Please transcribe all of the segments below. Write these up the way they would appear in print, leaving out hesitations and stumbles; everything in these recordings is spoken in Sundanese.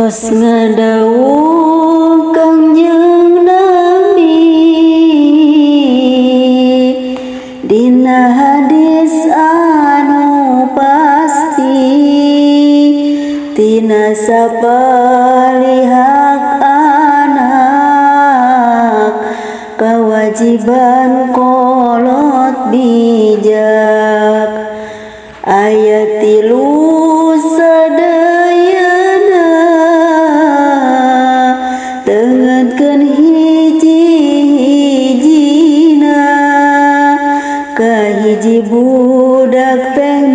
Tos ngadawuh Kangjeng Nabi dina hadis anu pasti tina sapalihak anak kewajiban kolot bijak ayat 3 sadayana tengetkeun hiji-hijina kahiji budak teh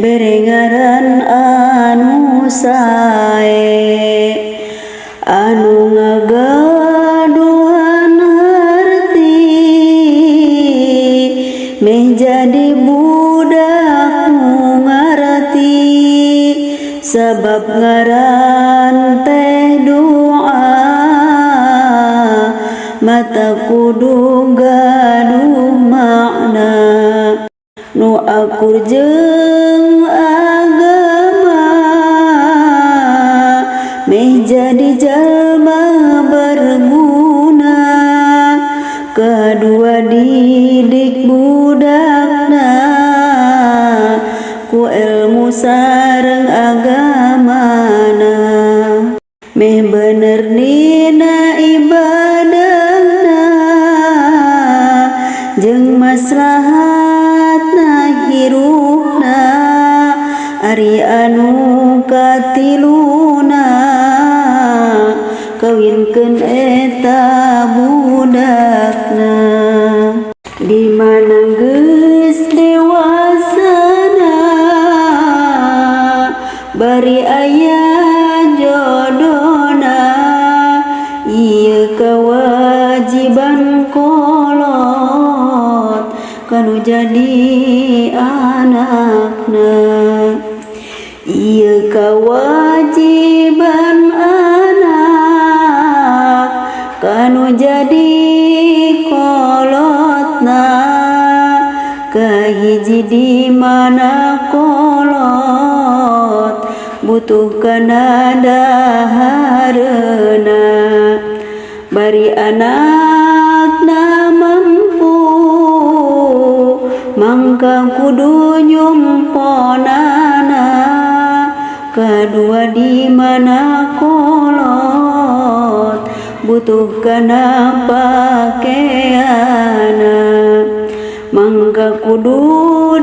bere ngaran anu sae anu ngagaduhan harti meh jadi budak nu ngarti sabab ngaran teh doa mata kudu gaduh makna nu akur jeung agama meh jadi jalma berguna kadua didik budakna ku ilmu sareng agamana meh bener dina ibadahna jeung maslahatna hirupna ari anu katiluna kawinkeun eta budakna di mana geus dewasana bari aya jodona ieu kewajiban kolot kanu jadi anakna ieu kewajiban anak kanu jadi kolotna kahiji di mana kolot butuh kana dahareuna bari anakna mampu mangka kudu nyumponana kadua di mana kolot butuh kana pakeana mangka kudu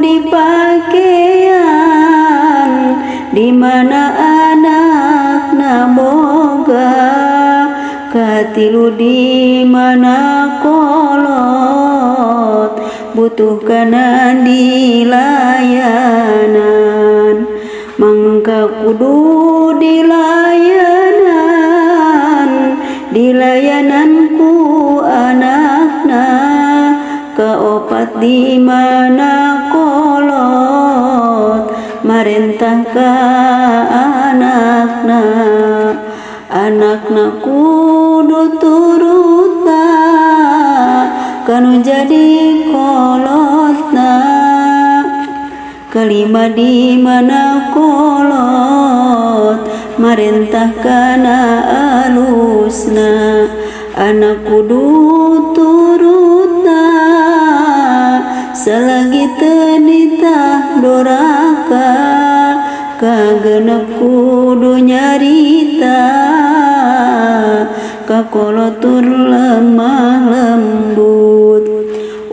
dipakean di mana anakna boga katilu di mana kolot butuh kana dilayanan mangka kudu dilayanan ku anakna kaopat di mana kolot marentah ka anakna kudu turutna kanu jadi kolotna kalima di mana kolot marentah kana alusna anak kudu turutna selagi teu ditah doraka kagenep kudu nyarita kakolotur lemah lembut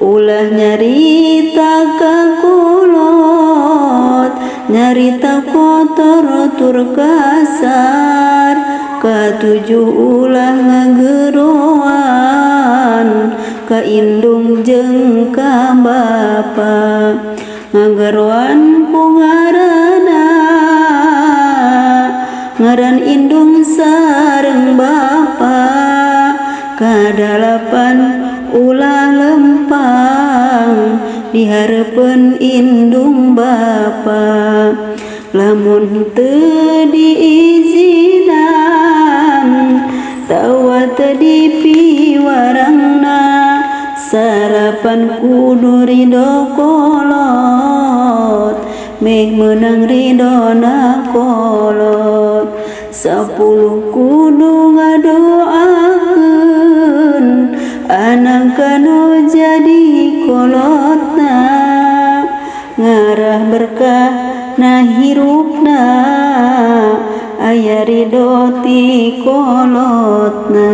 ulah nyarita kakolot nyarita kotor tur kasar katujuh ulah ngageroan ka indung jeung ka bapa ngageroan ku ngaran indung sareng bapa kadalapan ulah lempang dihareupeun indung bapa lamun teu diizinan tawa teu dipiwarangna sarapan kudu ridho kolot meh menang ridona kolot 10 kudu ngadoakeun anang kanu jadi kolotna ngarah berkah na hirupna aya ridho ti kolotna